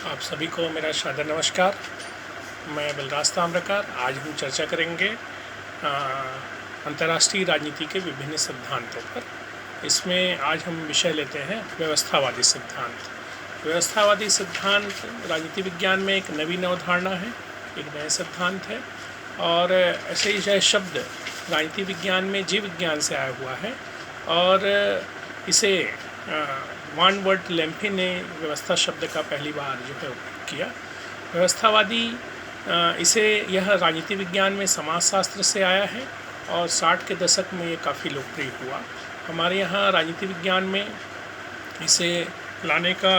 आप सभी को मेरा सादर नमस्कार। मैं बलराज ताम्रकार। आज हम चर्चा करेंगे अंतर्राष्ट्रीय राजनीति के विभिन्न सिद्धांतों पर। इसमें आज हम विषय लेते हैं व्यवस्थावादी सिद्धांत। व्यवस्थावादी सिद्धांत राजनीति विज्ञान में एक नवीन अवधारणा है, एक नया सिद्धांत है और ऐसे ही शब्द राजनीति विज्ञान में जीव विज्ञान से आया हुआ है और इसे वान वर्ट लेम्फे ने व्यवस्था शब्द का पहली बार जो है उपयोग किया। व्यवस्थावादी इसे यह राजनीति विज्ञान में समाजशास्त्र से आया है और 60 के दशक में ये काफ़ी लोकप्रिय हुआ। हमारे यहाँ राजनीति विज्ञान में इसे लाने का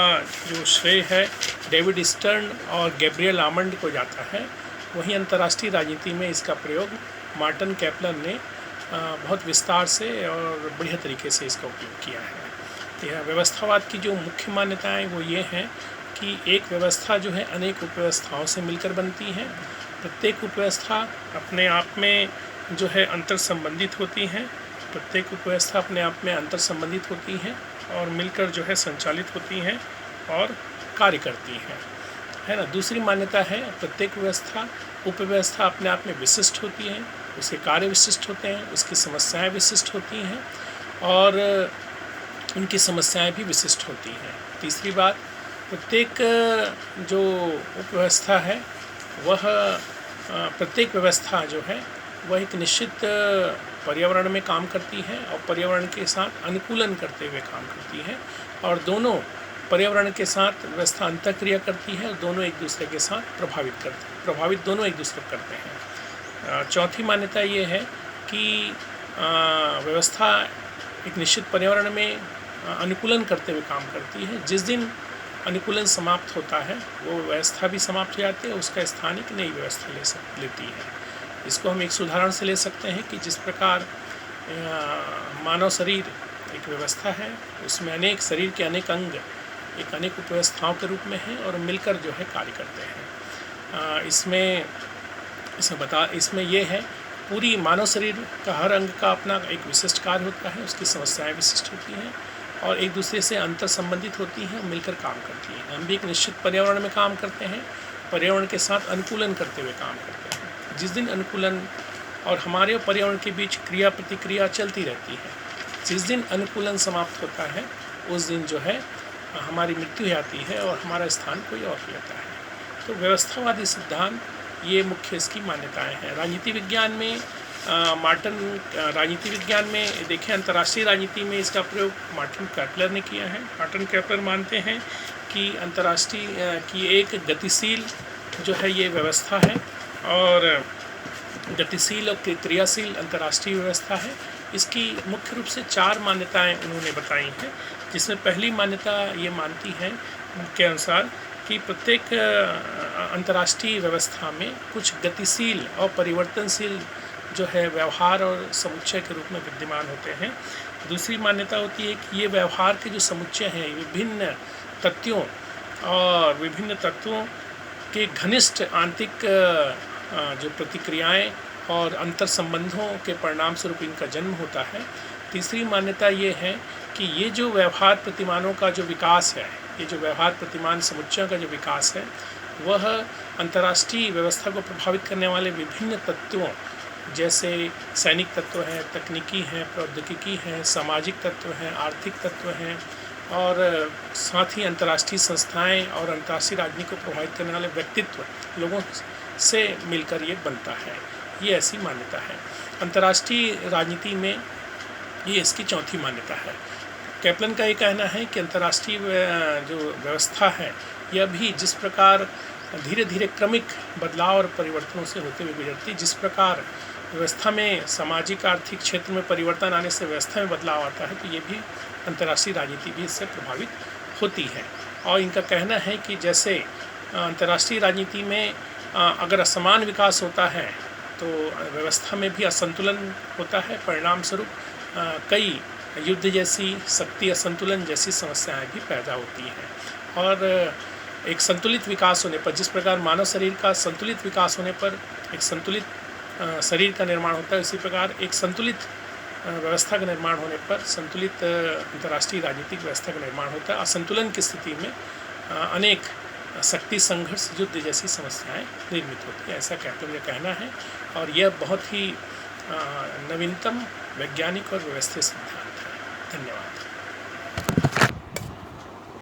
जो श्रेय है डेविड स्टर्न और गैब्रियल आमंड को जाता है। वहीं अंतर्राष्ट्रीय राजनीति में इसका प्रयोग मार्टिन कैपलर ने बहुत विस्तार से और बढ़िया तरीके से इसका उपयोग किया है। यह व्यवस्थावाद की जो मुख्य मान्यताएं वो ये हैं कि एक व्यवस्था जो है अनेक उपव्यवस्थाओं से मिलकर बनती है। प्रत्येक उपव्यवस्था अपने आप में जो है अंतर संबंधित होती हैं। प्रत्येक उपव्यवस्था अपने आप में अंतर संबंधित होती हैं और मिलकर जो है संचालित होती हैं और कार्य करती हैं, है ना। दूसरी मान्यता है प्रत्येक व्यवस्था उपव्यवस्था अपने आप में विशिष्ट होती है, उसके कार्य विशिष्ट होते हैं, उसकी समस्याएं विशिष्ट होती हैं और उनकी समस्याएं भी विशिष्ट होती हैं। तीसरी बात, प्रत्येक जो उपव्यवस्था है वह प्रत्येक व्यवस्था जो है वह एक निश्चित पर्यावरण में काम करती है और पर्यावरण के साथ अनुकूलन करते हुए काम करती है और दोनों पर्यावरण के साथ व्यवस्था अंतःक्रिया करती है और दोनों एक दूसरे के साथ प्रभावित दोनों एक दूसरे को करते हैं। चौथी मान्यता ये है कि व्यवस्था एक निश्चित पर्यावरण में अनुकूलन करते हुए काम करती है। जिस दिन अनुकूलन समाप्त होता है वो व्यवस्था भी समाप्त हो जाती है, उसका स्थान एक नई व्यवस्था लेती है। इसको हम एक उदाहरण से ले सकते हैं कि जिस प्रकार मानव शरीर एक व्यवस्था है, उसमें अनेक शरीर के अनेक अंग एक अनेक उपव्यवस्थाओं के रूप में हैं और मिलकर जो है कार्य करते हैं। इसमें ये है पूरी मानव शरीर का हर अंग का अपना एक विशिष्ट कार्य होता है, उसकी समस्याएं विशिष्ट होती हैं और एक दूसरे से अंतर संबंधित होती हैं, मिलकर काम करती हैं। हम भी एक निश्चित पर्यावरण में काम करते हैं, पर्यावरण के साथ अनुकूलन करते हुए काम करते हैं। जिस दिन अनुकूलन और हमारे पर्यावरण के बीच क्रिया प्रतिक्रिया चलती रहती है, जिस दिन अनुकूलन समाप्त होता है उस दिन जो है हमारी मृत्यु जाती है और हमारा स्थान कोई और लेता है। तो व्यवस्थावादी सिद्धांत ये मुख्य इसकी मान्यताएं हैं। राजनीति विज्ञान में राजनीति विज्ञान में देखें, अंतर्राष्ट्रीय राजनीति में इसका प्रयोग मार्टिन कैपलर ने किया है। मार्टिन कैपलर मानते हैं कि अंतर्राष्ट्रीय की एक गतिशील जो है ये व्यवस्था है और गतिशील और क्रियाशील अंतर्राष्ट्रीय व्यवस्था है। इसकी मुख्य रूप से 4 मान्यताएं उन्होंने बताई हैं, जिसमें पहली मान्यता ये मानती है के अनुसार कि प्रत्येक अंतर्राष्ट्रीय व्यवस्था में कुछ गतिशील और परिवर्तनशील जो है व्यवहार और समुच्चय के रूप में विद्यमान होते हैं। दूसरी मान्यता होती है कि ये व्यवहार के जो समुच्चय हैं विभिन्न तत्वों के घनिष्ठ आंतरिक जो प्रतिक्रियाएं और अंतर संबंधों के परिणाम स्वरूप इनका जन्म होता है। तीसरी मान्यता ये है कि ये जो व्यवहार प्रतिमानों का जो विकास है, ये जो व्यवहार प्रतिमान समुच्चयों का जो विकास है वह अंतर्राष्ट्रीय व्यवस्था को प्रभावित करने वाले विभिन्न तत्वों जैसे सैनिक तत्व हैं, तकनीकी हैं, प्रौद्योगिकी हैं, सामाजिक तत्व हैं, आर्थिक तत्व हैं और साथ ही अंतर्राष्ट्रीय संस्थाएं और अंतर्राष्ट्रीय राजनीति को प्रभावित करने वाले व्यक्तित्व लोगों से मिलकर ये बनता है। ये ऐसी मान्यता है। अंतर्राष्ट्रीय राजनीति में ये इसकी चौथी मान्यता है। कैपलन का ये कहना है कि अंतर्राष्ट्रीय जो व्यवस्था है यह भी जिस प्रकार धीरे धीरे क्रमिक बदलाव और परिवर्तनों से होते हुए गुजरती, जिस प्रकार व्यवस्था में सामाजिक आर्थिक क्षेत्र में परिवर्तन आने से व्यवस्था में बदलाव आता है, तो ये भी अंतर्राष्ट्रीय राजनीति भी इससे प्रभावित होती है। और इनका कहना है कि जैसे अंतर्राष्ट्रीय राजनीति में अगर असमान विकास होता है तो व्यवस्था में भी असंतुलन होता है। परिणाम स्वरूप कई युद्ध जैसी, शक्ति असंतुलन जैसी समस्याएं भी पैदा होती हैं। और एक संतुलित विकास होने पर, जिस प्रकार मानव शरीर का संतुलित विकास होने पर एक संतुलित शरीर का निर्माण होता है, इसी प्रकार एक संतुलित व्यवस्था का निर्माण होने पर संतुलित अंतर्राष्ट्रीय राजनीतिक व्यवस्था का निर्माण होता है। असंतुलन की स्थिति में अनेक शक्ति संघर्ष युद्ध जैसी समस्याएं निर्मित होती हैं, ऐसा कहते मुझे कहना है। और यह बहुत ही नवीनतम वैज्ञानिक और व्यवस्थित सिद्धांत है। धन्यवाद।